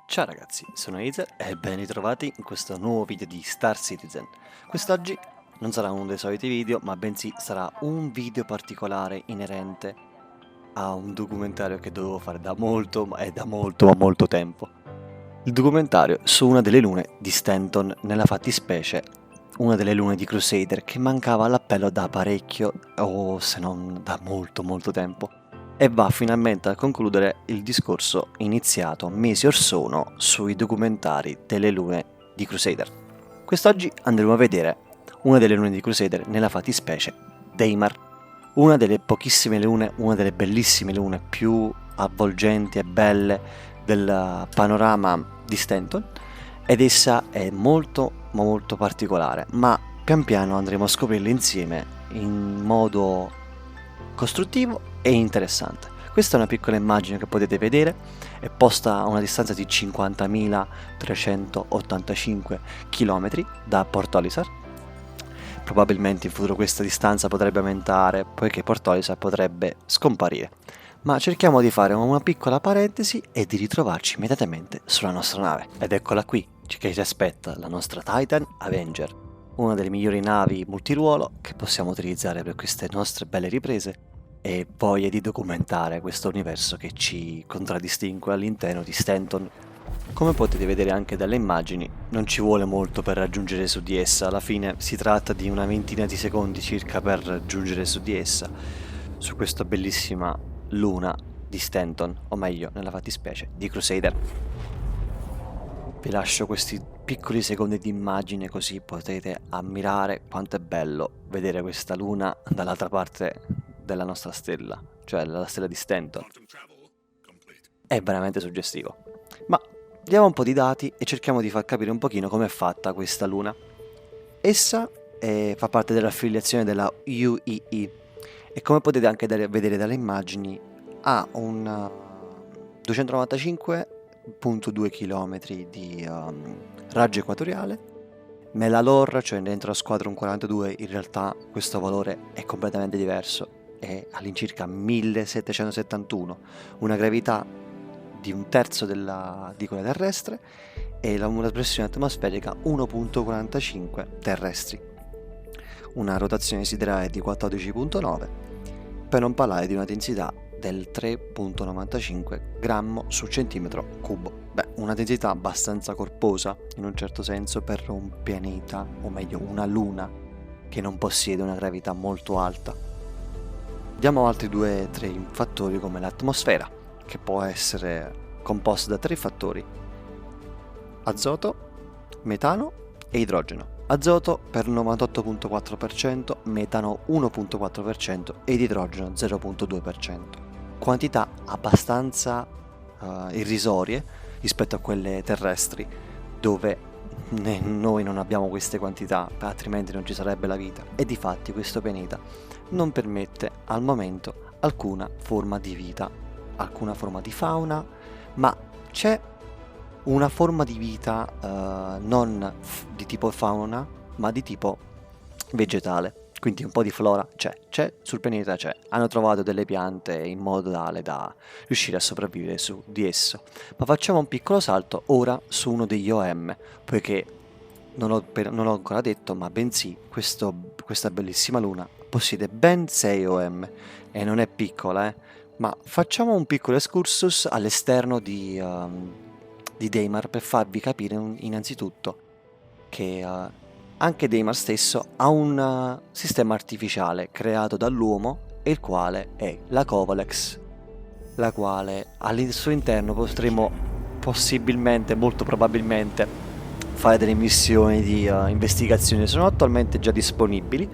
Ciao ragazzi, sono Aether e ben ritrovati in questo nuovo video di Star Citizen. Quest'oggi non sarà uno dei soliti video, ma bensì sarà un video particolare inerente a un documentario che dovevo fare da molto, ma molto tempo. Il documentario su una delle lune di Stanton, nella fattispecie una delle lune di Crusader, che mancava all'appello da parecchio, o se non da molto tempo. E va finalmente a concludere il discorso iniziato mesi or sono sui documentari delle lune di Crusader. Quest'oggi andremo a vedere una delle lune di Crusader, nella fattispecie Daymar, una delle pochissime lune, una delle bellissime lune più avvolgenti e belle del panorama di Stanton, ed essa è molto particolare, ma pian piano andremo a scoprirla insieme in modo costruttivo e interessante. Questa è una piccola immagine che potete vedere, è posta a una distanza di 50.385 km da Port Olisar. Probabilmente in futuro questa distanza potrebbe aumentare, poiché Port Olisar potrebbe scomparire. Ma cerchiamo di fare una piccola parentesi e di ritrovarci immediatamente sulla nostra nave. Ed eccola qui, che ci aspetta la nostra Titan Avenger, una delle migliori navi multiruolo che possiamo utilizzare per queste nostre belle riprese e voglia di documentare questo universo che ci contraddistingue all'interno di Stanton. Come potete vedere anche dalle immagini, non ci vuole molto per raggiungere su di essa, alla fine si tratta di una ventina di secondi circa per raggiungere su di essa, su questa bellissima luna di Stanton, o meglio, nella fattispecie, di Crusader. Vi lascio questi piccoli secondi di immagine così potete ammirare quanto è bello vedere questa luna dall'altra parte della nostra stella, cioè la stella di Stanton. È veramente suggestivo. Ma diamo un po' di dati e cerchiamo di far capire un pochino come è fatta questa luna. Essa fa parte dell'affiliazione della UEE e come potete anche vedere dalle immagini ha un 295,2 km di raggio equatoriale. Nella lore, cioè dentro la Squadron 42, in realtà questo valore è completamente diverso, è all'incirca 1771, una gravità di un terzo di quella terrestre e una pressione atmosferica 1,45 terrestri, una rotazione siderale di 14,9, per non parlare di una densità del 3,95 grammo su centimetro cubo. Beh, una densità abbastanza corposa in un certo senso per un pianeta, o meglio una luna, che non possiede una gravità molto alta. Diamo altri 2-3 fattori come l'atmosfera, che può essere composta da 3 fattori: azoto, metano e idrogeno. Azoto per 98,4%, metano 1,4% ed idrogeno 0,2%. Quantità abbastanza irrisorie rispetto a quelle terrestri, dove noi non abbiamo queste quantità, altrimenti non ci sarebbe la vita, e difatti questo pianeta non permette al momento alcuna forma di vita, alcuna forma di fauna, ma c'è una forma di vita non di tipo fauna, ma di tipo vegetale. Quindi un po' di flora c'è, sul pianeta c'è. Hanno trovato delle piante in modo tale da riuscire a sopravvivere su di esso. Ma facciamo un piccolo salto ora su uno degli OM, poiché non l'ho ancora detto, ma bensì questa bellissima luna possiede ben 6 OM e non è piccola, ma facciamo un piccolo excursus all'esterno di Daymar per farvi capire innanzitutto che anche Daymar stesso ha un sistema artificiale creato dall'uomo, e il quale è la Covalex, la quale al suo interno potremo possibilmente, molto probabilmente, fare delle missioni di investigazione. Sono attualmente già disponibili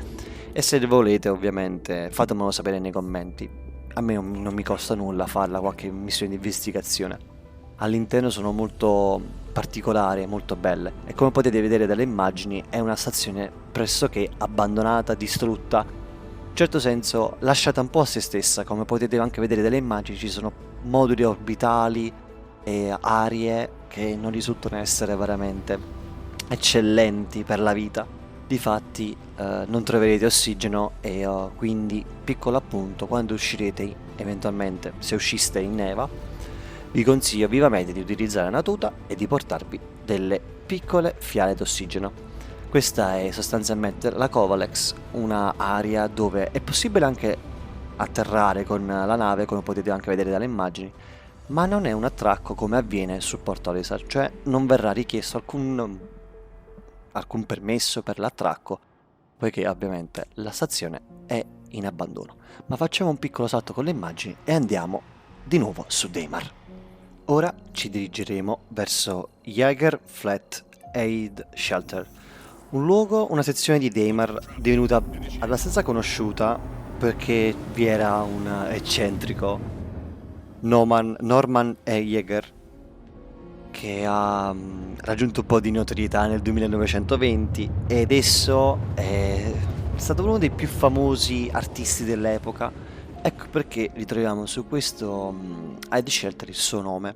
e se volete ovviamente fatemelo sapere nei commenti. A me non mi costa nulla farla qualche missione di investigazione. All'interno sono molto particolari e molto belle, e come potete vedere dalle immagini è una stazione pressoché abbandonata, distrutta, in certo senso lasciata un po' a se stessa. Come potete anche vedere dalle immagini ci sono moduli orbitali e aree che non risultano essere veramente eccellenti per la vita. Difatti non troverete ossigeno e quindi, piccolo appunto, quando uscirete eventualmente, se usciste in neva, vi consiglio vivamente di utilizzare una tuta e di portarvi delle piccole fiale d'ossigeno. Questa è sostanzialmente la Covalex, una area dove è possibile anche atterrare con la nave, come potete anche vedere dalle immagini, ma non è un attracco come avviene su Port Olisar, cioè non verrà richiesto alcun permesso per l'attracco, poiché ovviamente la stazione è in abbandono. Ma facciamo un piccolo salto con le immagini e andiamo di nuovo su Daymar. Ora ci dirigeremo verso Jaeger Flat Aid Shelter, un luogo, una sezione di Daymar divenuta abbastanza conosciuta perché vi era un eccentrico Norman E. Jaeger che ha raggiunto un po' di notorietà nel 1920 ed esso è stato uno dei più famosi artisti dell'epoca. Ecco perché ritroviamo su questo Aid Shelter il suo nome.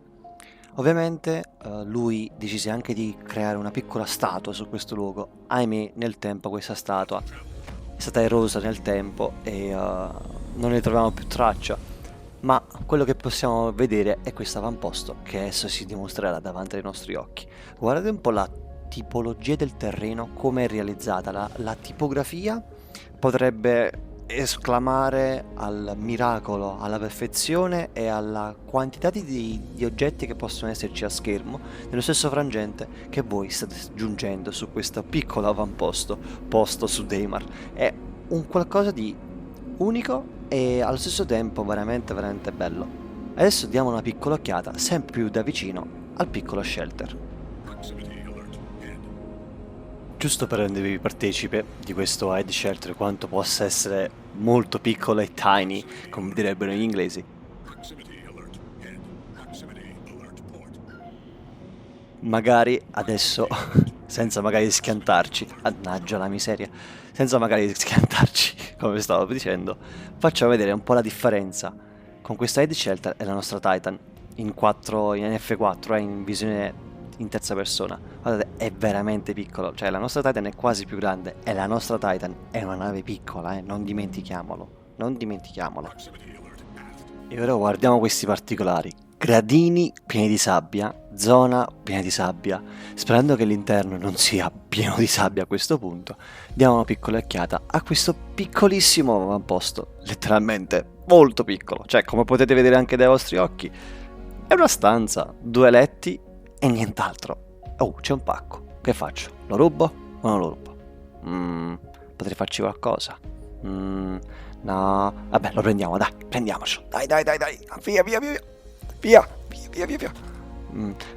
Ovviamente lui decise anche di creare una piccola statua su questo luogo. Ahimè, nel tempo questa statua è stata erosa nel tempo e non ne troviamo più traccia. Ma quello che possiamo vedere è questo avamposto che adesso si dimostrerà davanti ai nostri occhi. Guardate un po' la tipologia del terreno, come è realizzata, la tipografia potrebbe esclamare al miracolo, alla perfezione e alla quantità di oggetti che possono esserci a schermo nello stesso frangente che voi state giungendo su questo piccolo avamposto posto su Daymar. È un qualcosa di unico e allo stesso tempo veramente bello. Adesso diamo una piccola occhiata sempre più da vicino al piccolo shelter, giusto per rendervi partecipe di questo Aid Shelter, quanto possa essere molto piccolo e tiny, come direbbero gli inglesi. Magari adesso, senza magari schiantarci, mannaggia la miseria, senza magari schiantarci, come stavo dicendo, facciamo vedere un po' la differenza con questa Aid Shelter e la nostra Titan in F4, in visione in terza persona. Guardate, è veramente piccolo, cioè la nostra Titan è quasi più grande e la nostra Titan è una nave piccola, non dimentichiamolo. E ora guardiamo questi particolari: gradini pieni di sabbia, zona piena di sabbia. Sperando che l'interno non sia pieno di sabbia a questo punto, diamo una piccola occhiata a questo piccolissimo avamposto, letteralmente molto piccolo, cioè come potete vedere anche dai vostri occhi è una stanza, 2 letti e nient'altro. Oh, c'è un pacco, che faccio? Lo rubo o non lo rubo? Potrei farci qualcosa? No, vabbè, lo prendiamo, dai, prendiamocelo, dai, via.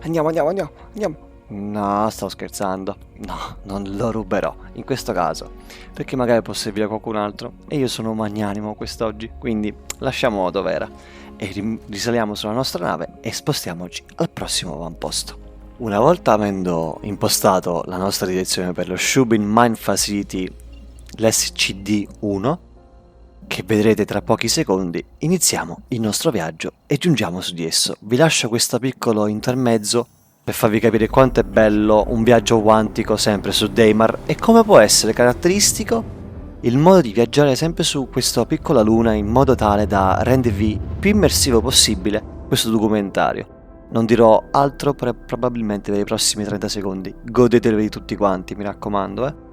Andiamo. No, stavo scherzando. No, non lo ruberò in questo caso, perché magari può servire a qualcun altro e io sono magnanimo quest'oggi, quindi lasciamolo dov'era e risaliamo sulla nostra nave e spostiamoci al prossimo avamposto. Una volta avendo impostato la nostra direzione per lo Shubin Mine Facility, l'SCD-1, che vedrete tra pochi secondi, iniziamo il nostro viaggio e giungiamo su di esso. Vi lascio questo piccolo intermezzo per farvi capire quanto è bello un viaggio quantico sempre su Daymar e come può essere caratteristico il modo di viaggiare sempre su questa piccola luna in modo tale da rendervi più immersivo possibile questo documentario. Non dirò altro probabilmente per i prossimi 30 secondi, godeteli tutti quanti, mi raccomando,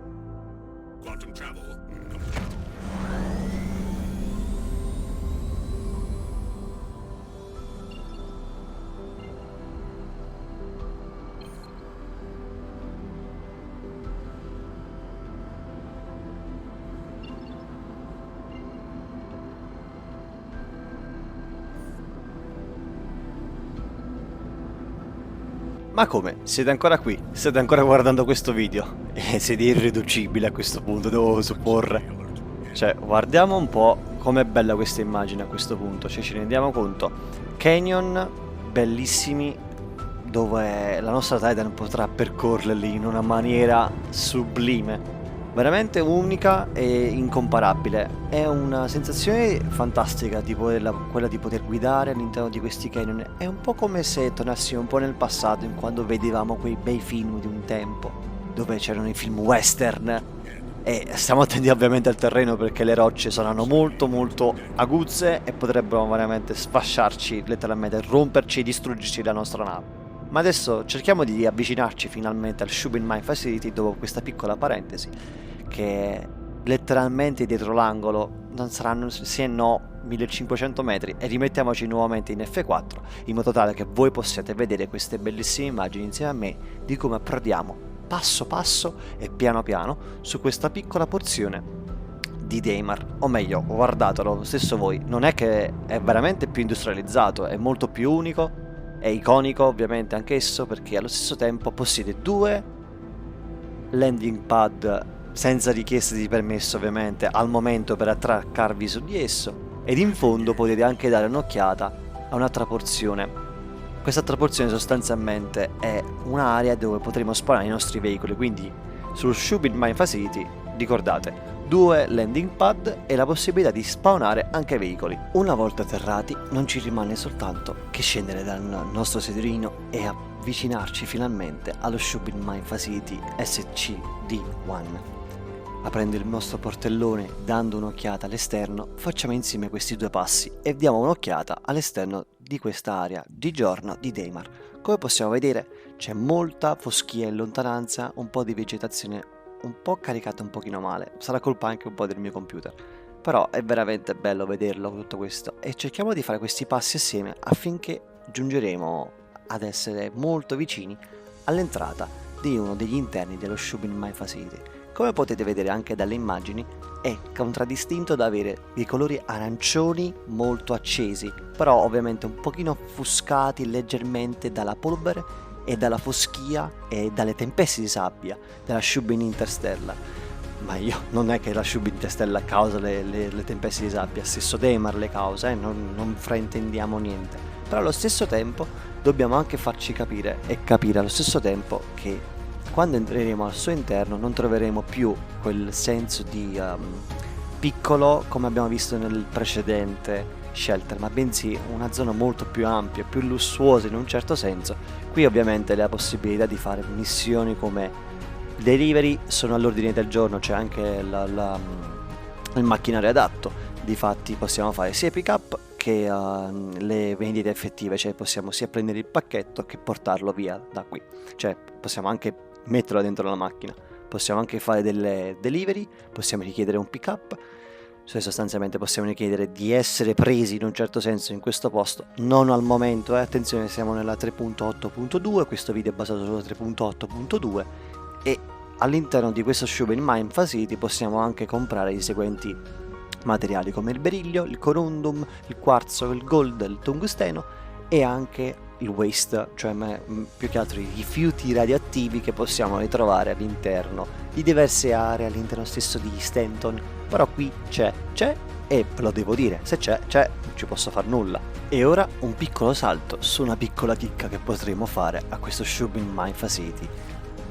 Ma come? Siete ancora qui? State ancora guardando questo video? E siete irriducibili a questo punto, devo supporre. Cioè, guardiamo un po' com'è bella questa immagine a questo punto. Cioè, ci rendiamo conto. Canyon bellissimi dove la nostra Titan potrà percorrerli in una maniera sublime. Veramente unica e incomparabile. È una sensazione fantastica quella di poter guidare all'interno di questi canyon. È un po' come se tornassimo un po' nel passato, in quando vedevamo quei bei film di un tempo, dove c'erano i film western E stiamo attenti ovviamente al terreno, perché le rocce saranno molto molto aguzze e potrebbero veramente sfasciarci, letteralmente romperci e distruggerci la nostra nave. Ma adesso cerchiamo di avvicinarci finalmente al Shubin Mine Facility dopo questa piccola parentesi, che letteralmente dietro l'angolo non saranno sì e no 1500 metri, e rimettiamoci nuovamente in F4 in modo tale che voi possiate vedere queste bellissime immagini insieme a me di come approdiamo passo passo e piano piano su questa piccola porzione di Daymar. O meglio, guardatelo lo stesso voi, non è che è veramente più industrializzato, è molto più unico, è iconico ovviamente anch'esso, perché allo stesso tempo possiede 2 landing pad senza richiesta di permesso ovviamente al momento per attraccarvi su di esso, ed in fondo potete anche dare un'occhiata a un'altra porzione. Quest'altra porzione sostanzialmente è un'area dove potremo spawnare i nostri veicoli, quindi sul Shubin Mine Facility ricordate 2 landing pad e la possibilità di spawnare anche veicoli. Una volta atterrati non ci rimane soltanto che scendere dal nostro sederino e avvicinarci finalmente allo Shubin Mine Facility SCD-1. Aprendo il nostro portellone, dando un'occhiata all'esterno, facciamo insieme questi 2 passi e diamo un'occhiata all'esterno di questa area di giorno di Daymar. Come possiamo vedere c'è molta foschia in lontananza, un po' di vegetazione un po' caricata un pochino male, sarà colpa anche un po' del mio computer, però è veramente bello vederlo tutto questo, e cerchiamo di fare questi passi assieme affinché giungeremo ad essere molto vicini all'entrata di uno degli interni dello Shubin Mine Facility. Come potete vedere anche dalle immagini, è contraddistinto da avere dei colori arancioni molto accesi, però ovviamente un pochino offuscati leggermente dalla polvere e dalla foschia e dalle tempeste di sabbia della Shubin Interstellar. Ma non è che la Shubin Interstellar causa le tempeste di sabbia, stesso Daymar le causa, non fraintendiamo niente. Però allo stesso tempo dobbiamo anche farci capire e capire allo stesso tempo che quando entreremo al suo interno non troveremo più quel senso di piccolo come abbiamo visto nel precedente Shelter, ma bensì una zona molto più ampia, più lussuosa in un certo senso. Qui ovviamente la possibilità di fare missioni come delivery sono all'ordine del giorno, c'è anche il macchinario adatto, difatti possiamo fare sia pick up che le vendite effettive, cioè possiamo sia prendere il pacchetto che portarlo via da qui, cioè possiamo anche metterlo dentro la macchina, possiamo anche fare delle delivery, possiamo richiedere un pick up, cioè sostanzialmente possiamo richiedere di essere presi in un certo senso in questo posto, non al momento, attenzione, siamo nella 3.8.2, questo video è basato sulla 3.8.2 e all'interno di questo Shubin Mine Facility possiamo anche comprare i seguenti materiali come il berillio, il corundum, il quarzo, il gold, il tungsteno e anche il waste, cioè più che altro i rifiuti radioattivi che possiamo ritrovare all'interno di diverse aree all'interno stesso di Stanton. Però qui c'è e ve lo devo dire, se c'è, non ci posso far nulla. E ora un piccolo salto su una piccola chicca che potremo fare a questo Shubin Mine Facility,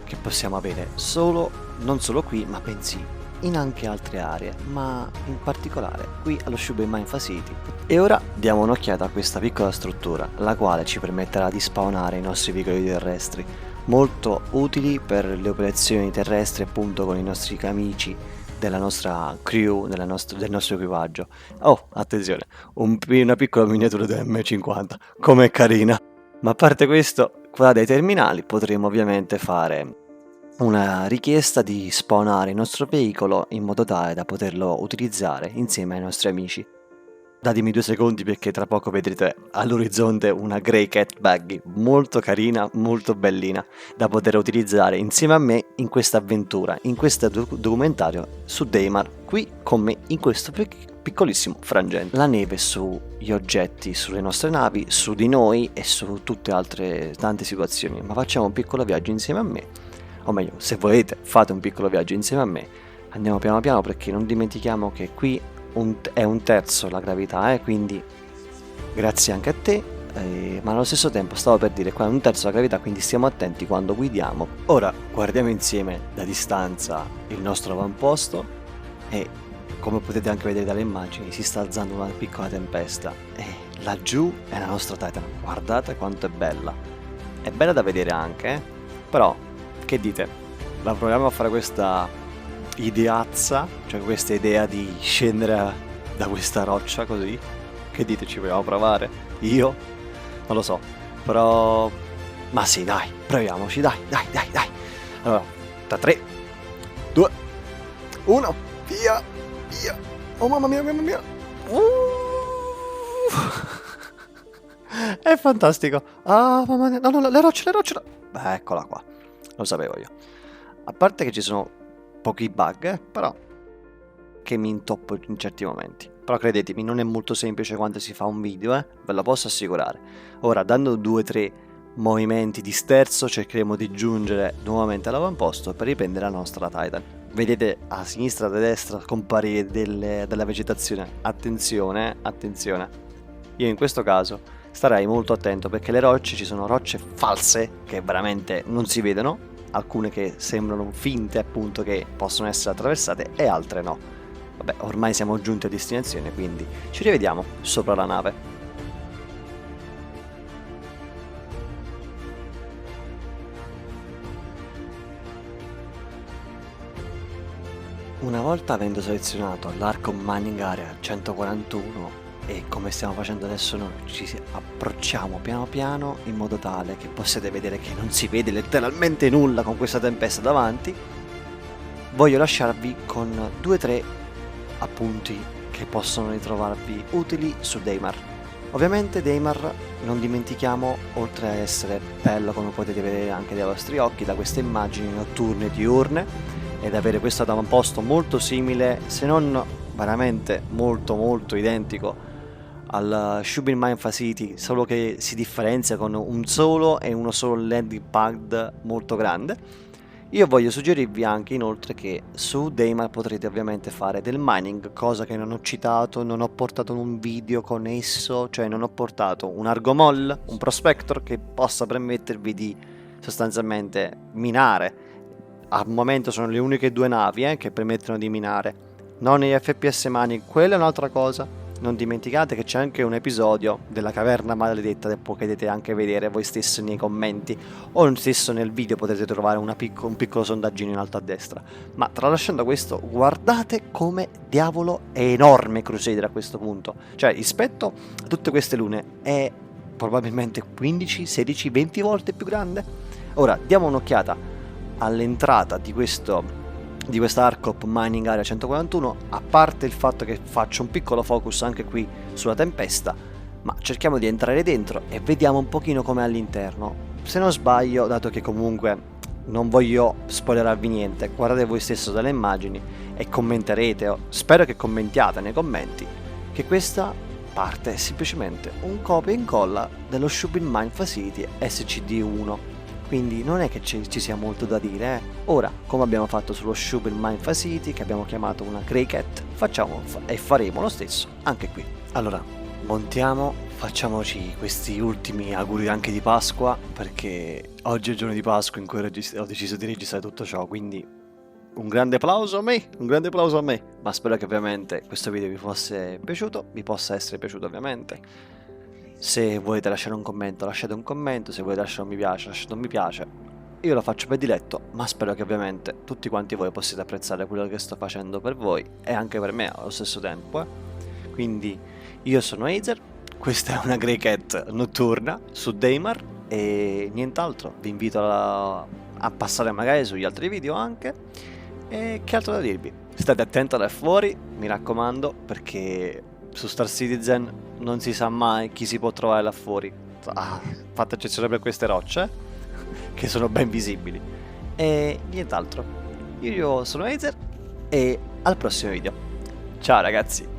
che possiamo avere non solo qui, ma bensì in anche altre aree, ma in particolare qui allo Shubin Mine Facility. E ora diamo un'occhiata a questa piccola struttura, la quale ci permetterà di spawnare i nostri veicoli terrestri, molto utili per le operazioni terrestri appunto con i nostri amici della nostra crew, del nostro equipaggio. Oh, attenzione, una piccola miniatura del M50, com'è carina! Ma a parte questo, qua dai terminali potremo ovviamente fare una richiesta di spawnare il nostro veicolo in modo tale da poterlo utilizzare insieme ai nostri amici. Datemi 2 secondi perché tra poco vedrete all'orizzonte una Grey Cat Buggy molto carina, molto bellina, da poter utilizzare insieme a me in questa avventura, in questo documentario su Daymar, qui con me in questo piccolissimo frangente. La neve sugli oggetti, sulle nostre navi, su di noi e su tutte altre tante situazioni, ma facciamo un piccolo viaggio insieme a me, o meglio, se volete fate un piccolo viaggio insieme a me, andiamo piano piano perché non dimentichiamo che qui è un terzo la gravità, quindi grazie anche a te, ma allo stesso tempo stavo per dire qua è un terzo la gravità, quindi stiamo attenti quando guidiamo. Ora guardiamo insieme da distanza il nostro avamposto e come potete anche vedere dalle immagini si sta alzando una piccola tempesta e laggiù è la nostra Titan, guardate quanto è bella da vedere anche, però che dite? La proviamo a fare questa ideazza, cioè questa idea di scendere da questa roccia così. Che dite, ci vogliamo provare? Io? Non lo so, però... Ma sì, dai, proviamoci, dai. Allora, da 3, 2, 1, via. Oh mamma mia. È fantastico. Ah, mamma mia, no, le rocce. Beh, eccola qua, lo sapevo io. A parte che ci sono pochi bug, però che mi intoppo in certi momenti. Però credetemi, non è molto semplice quando si fa un video, ve lo posso assicurare. Ora, dando 2-3 movimenti di sterzo, cercheremo di giungere nuovamente all'avamposto per riprendere la nostra Titan. Vedete a sinistra e a destra comparire della vegetazione. Attenzione. Io in questo caso starei molto attento perché le rocce, ci sono rocce false che veramente non si vedono, alcune che sembrano finte appunto che possono essere attraversate e altre no. Vabbè, ormai siamo giunti a destinazione, quindi ci rivediamo sopra la nave. Una volta avendo selezionato l'Arkham Mining Area 141 e come stiamo facendo adesso noi, ci approcciamo piano piano in modo tale che possiate vedere che non si vede letteralmente nulla con questa tempesta davanti, voglio lasciarvi con 2-3 appunti che possono ritrovarvi utili su Daymar. Ovviamente Daymar, non dimentichiamo, oltre a essere bello come potete vedere anche dai vostri occhi da queste immagini notturne e diurne, ed avere questo avamposto molto simile, se non veramente molto identico al Shubin Mine Facility, solo che si differenzia con un solo e uno solo landing pad molto grande. Io voglio suggerirvi anche inoltre che su Daymar potrete ovviamente fare del mining, cosa che non ho citato, non ho portato in un video con esso, cioè non ho portato un Argomol, un Prospector che possa permettervi di sostanzialmente minare. Al momento sono le uniche 2 navi che permettono di minare, non i FPS mining, quella è un'altra cosa. Non dimenticate che c'è anche un episodio della caverna maledetta che potete anche vedere voi stessi nei commenti o stesso nel video, potete trovare un piccolo sondaggino in alto a destra. Ma tralasciando questo, guardate come diavolo è enorme Crusader a questo punto, cioè rispetto a tutte queste lune è probabilmente 15, 16, 20 volte più grande. Ora diamo un'occhiata all'entrata di questa Arkham Mining Area 141, a parte il fatto che faccio un piccolo focus anche qui sulla tempesta, ma cerchiamo di entrare dentro e vediamo un pochino com'è all'interno. Se non sbaglio, dato che comunque non voglio spoilerarvi niente, guardate voi stesso dalle immagini e commenterete, o spero che commentiate nei commenti, che questa parte è semplicemente un copia e incolla dello Shubin Mine Facility SCD-1. Quindi non è che ci sia molto da dire. Ora, come abbiamo fatto sullo Shubin Mine Facility, che abbiamo chiamato una Grey Cat, facciamo e faremo lo stesso anche qui. Allora, montiamo, facciamoci questi ultimi auguri anche di Pasqua, perché oggi è il giorno di Pasqua in cui ho deciso di registrare tutto ciò, quindi un grande applauso a me, ma spero che ovviamente questo video vi fosse piaciuto, vi possa essere piaciuto ovviamente. Se volete lasciare un commento, lasciate un commento, se volete lasciare un mi piace, lasciate un mi piace. Io lo faccio per diletto, ma spero che ovviamente tutti quanti voi possiate apprezzare quello che sto facendo per voi e anche per me allo stesso tempo. Quindi io sono Azer, questa è una Grey Cat notturna su Daymar e nient'altro, vi invito a passare magari sugli altri video anche. E che altro da dirvi? State attenti là fuori, mi raccomando, perché su Star Citizen non si sa mai chi si può trovare là fuori. Fatta eccezione per queste rocce che sono ben visibili. E nient'altro. Io sono Azer e al prossimo video. Ciao ragazzi.